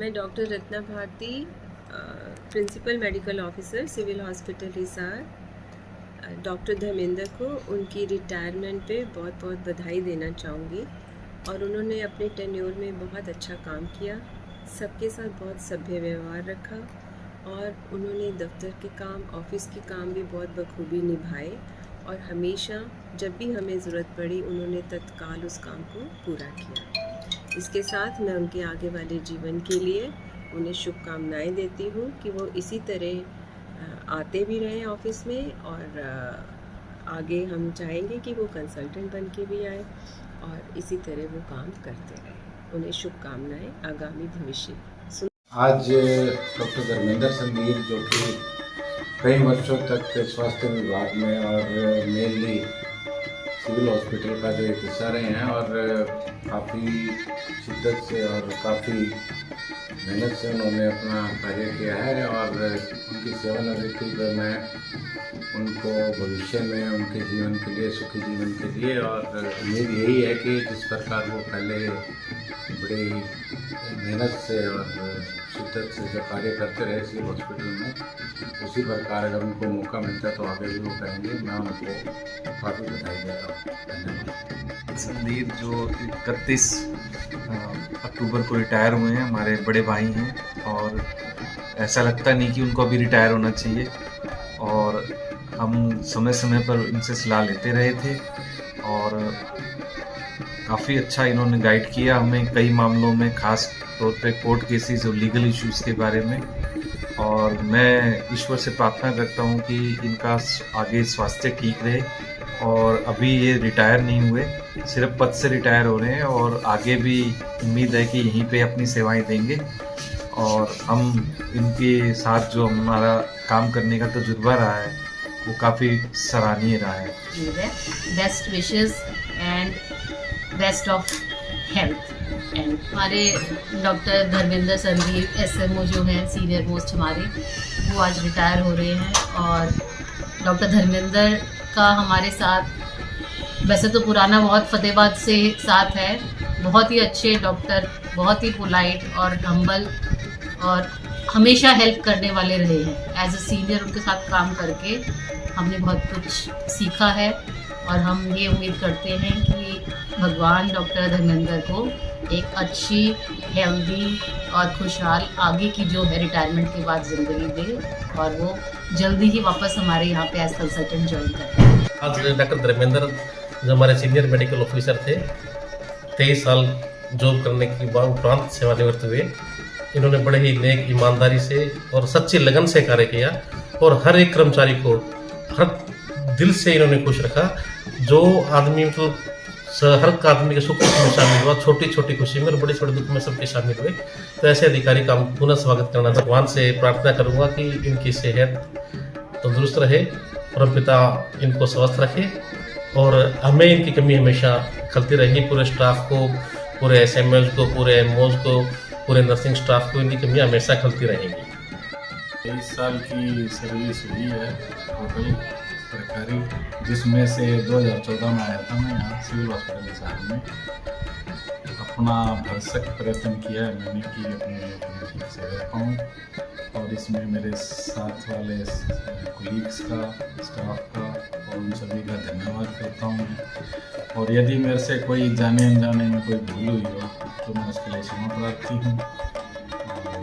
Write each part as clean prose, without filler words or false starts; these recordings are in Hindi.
मैं doctor Ratna Bharti, principal medical officer, civil hospital Hisar, doctor Dharmendra को उनकी रिटायरमेंट पे बहुत बहुत बधाई देना चाहूँगी। और उन्होंने अपने टेन्योर में बहुत अच्छा काम किया, सबके साथ बहुत सभ्य व्यवहार रखा और उन्होंने दफ्तर के काम, ऑफिस के काम भी बहुत बखूबी निभाए और हमेशा जब भी हमें ज़रूरत पड़ी उन्होंने तत्काल उस काम को पूरा किया। इसके साथ मैं उनके आगे वाले जीवन के लिए उन्हें शुभकामनाएं देती हूँ कि वो इसी तरह आते भी रहें ऑफिस में और आगे हम चाहेंगे कि वो कंसल्टेंट बन के भी आए और इसी तरह वो काम करते रहें। उन्हें शुभकामनाएं आगामी भविष्य। आज डॉक्टर धर्मेंद्र संदीप जो कि कई वर्षों तक स्वास्थ्य विभाग में और मेनली सिविल हॉस्पिटल का जो एक हिस्सा रहे हैं और काफ़ी शिद्दत से और काफ़ी मेहनत से उन्होंने अपना कार्य किया है और उनकी सेवानिवृत्ति पर मैं उनको भविष्य में उनके जीवन के लिए, सुखी जीवन के लिए, और उम्मीद यही है कि जिस प्रकार वो पहले बड़ी मेहनत से और शिद्दत से जो कार्य करते रहे सिविल हॉस्पिटल में, उसी प्रकार अगर उनको मौका मिलता है तो आगे भी वो करेंगे। मैं उनको काफ़ी बधाई देता हूँ। धन्यवाद। संदीप जो 31 अक्टूबर को रिटायर हुए हैं, हमारे बड़े भाई हैं और ऐसा लगता नहीं कि उनको अभी रिटायर होना चाहिए और हम समय समय पर इनसे सलाह लेते रहे थे और काफ़ी अच्छा इन्होंने गाइड किया हमें कई मामलों में, ख़ास तौर पे कोर्ट केसेस और लीगल इश्यूज़ के बारे में। और मैं ईश्वर से प्रार्थना करता हूँ कि इनका आगे स्वास्थ्य ठीक रहे और अभी ये रिटायर नहीं हुए, सिर्फ पद से रिटायर हो रहे हैं और आगे भी उम्मीद है कि यहीं पे अपनी सेवाएं देंगे और हम इनके साथ जो हमारा काम करने का तजुर्बा रहा है वो काफ़ी सराहनीय रहा है। Best wishes and best of health. And हमारे डॉक्टर धर्मेंद्र संदीप SMO जो हैं सीनियर मोस्ट हमारे, वो आज रिटायर हो रहे हैं और डॉक्टर धर्मेंद्र का हमारे साथ वैसे तो पुराना बहुत फतेहाबाद से साथ है। बहुत ही अच्छे डॉक्टर, बहुत ही पोलाइट और हम्बल और हमेशा हेल्प करने वाले रहे हैं। एज ए सीनियर उनके साथ काम करके हमने बहुत कुछ सीखा है और हम ये उम्मीद करते हैं कि भगवान डॉक्टर धर्मेंद्र को एक अच्छी, हेल्दी और खुशहाल आगे की जो है रिटायरमेंट के बाद ज़िंदगी दे और वो जल्दी ही वापस हमारे यहाँ पे एज कंसल्टेंट ज्वाइन करें। आज डॉक्टर धर्मेंद्र जो हमारे सीनियर मेडिकल ऑफिसर थे, 23 साल जॉब करने के बाद उपरांत सेवानिवृत्त हुए। इन्होंने बड़े ही नेक, ईमानदारी से और सच्ची लगन से कार्य किया और हर एक कर्मचारी को हर दिल से इन्होंने खुश रखा। जो आदमी मतलब हर आदमी के सुख में शामिल हुआ, छोटी छोटी खुशी में और बड़े छोटे दुख में सबके शामिल हुए। तो ऐसे अधिकारी का पुनः स्वागत करना, भगवान से प्रार्थना करूंगा कि इनकी सेहत तंदुरुस्त रहे, परमपिता इनको स्वस्थ रखे और हमें इनकी कमी हमेशा खलती रहेगी। पूरे स्टाफ को, पूरे SMOs को, पूरे MOs को, पूरे नर्सिंग स्टाफ को इनकी कमी हमेशा खलती रहेगी। 23 साल की सर्विस हुई है टोटल सरकारी, जिसमें से 2014 में आया था मैं यहाँ सिविल हॉस्पिटल हिसार में। अपना भरसक प्रयत्न किया है मैंने कि अपने ठीक से रह पाऊँ और इसमें मेरे साथ वाले कोलीग्स का, स्टाफ का और उन सभी का धन्यवाद करता हूँ मैं। और यदि मेरे से कोई जाने अनजाने में कोई भूल हुई हो तो मैं उसके लिए क्षमा प्रार्थी हूँ। और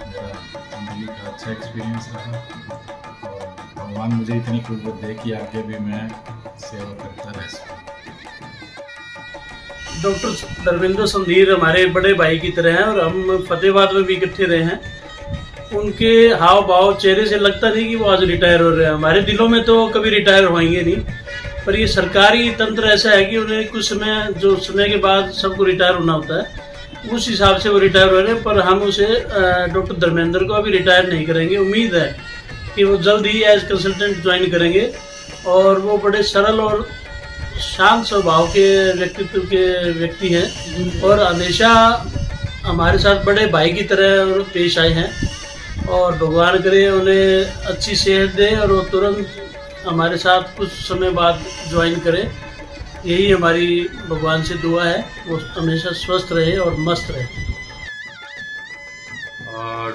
मेरा ज़िंदगी का अच्छा एक्सपीरियंस रहा और भगवान मुझे इतनी कुव्वत दे कि आगे भी मैं सेवा करता रह सकूँ। डॉक्टर धर्मेंद्र संदीप हमारे बड़े भाई की तरह हैं और हम फतेहाबाद में भी इकट्ठे रहे हैं। उनके हाव भाव, चेहरे से लगता नहीं कि वो आज रिटायर हो रहे हैं। हमारे दिलों में तो कभी रिटायर होएंगे नहीं, पर ये सरकारी तंत्र ऐसा है कि उन्हें कुछ समय, जो समय के बाद सबको रिटायर होना होता है, उस हिसाब से वो रिटायर हो रहे हैं। पर हम उसे डॉक्टर धर्मेंद्र को अभी रिटायर नहीं करेंगे। उम्मीद है कि वो जल्द ही एज कंसल्टेंट ज्वाइन करेंगे और वो बड़े सरल और शांत स्वभाव के व्यक्तित्व के व्यक्ति हैं और हमेशा हमारे साथ बड़े भाई की तरह पेश आए हैं। और भगवान करे उन्हें अच्छी सेहत दे और वो तुरंत हमारे साथ कुछ समय बाद ज्वाइन करें। यही हमारी भगवान से दुआ है, वो हमेशा स्वस्थ रहे और मस्त रहे।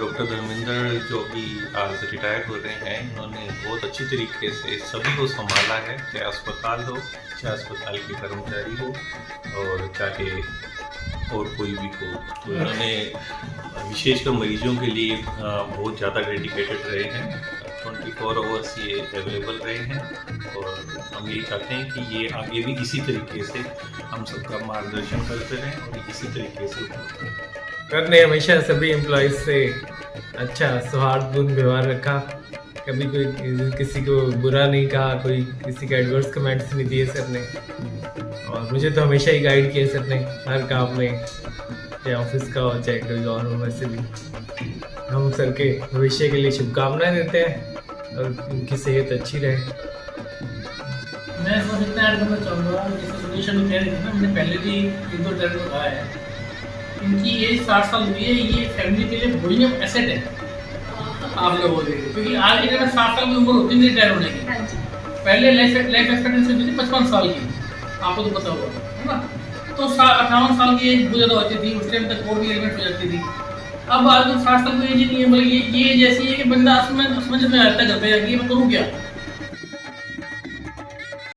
डॉक्टर धर्मेंद्र जो कि आज रिटायर हो रहे हैं, इन्होंने बहुत अच्छी तरीके से सभी को संभाला है, चाहे अस्पताल हो, चाहे अस्पताल के कर्मचारी हो और चाहे और कोई भी हो। तो इन्होंने विशेषकर मरीजों के लिए बहुत ज़्यादा डेडिकेटेड रहे हैं, 24 आवर्स ये अवेलेबल रहे हैं और हम यही चाहते हैं कि ये आगे भी इसी तरीके से हम सबका मार्गदर्शन करते रहें और इसी तरीके से सर ने हमेशा सभी एम्प्लॉयज़ से अच्छा सौहार्दपूर्ण व्यवहार रखा, कभी कोई किसी को बुरा नहीं कहा, कोई किसी के एडवर्स कमेंट्स नहीं दिए सर ने। और मुझे तो हमेशा ही गाइड किया सर ने हर काम में, चाहे ऑफिस का हो चाहे कोई और हो। वैसे भी हम सर के भविष्य के लिए शुभकामनाएं देते हैं और उनकी सेहत अच्छी रहे। मैं बस इतना ऐड करना चाहूँगा, जैसे सुनीश अभी कह रहे थे ना, हमने पहले भी 1-2 टर्म बताया है, इनकी एज 60 साल हुई है, ये फैमिली के लिए बड़ी एसेट है आप लोगों के लिए, क्योंकि आज के टाइम में 60 साल की उम्र होती है रिटायर होने की। पहले लाइफ एक्सपेक्टेंसी होती थी 55 साल की, आपको तो पता होगा, है ना। तो 58 साल की एज बहुत ज़्यादा होती थी, उस टाइम तक और भी एलिमेंट हो जाती थी। अब आज 60 साल की एज ही नहीं है, मतलब ये जैसी है कि बंदा असमंजस में रहता है घर पे, मैं करूँ क्या।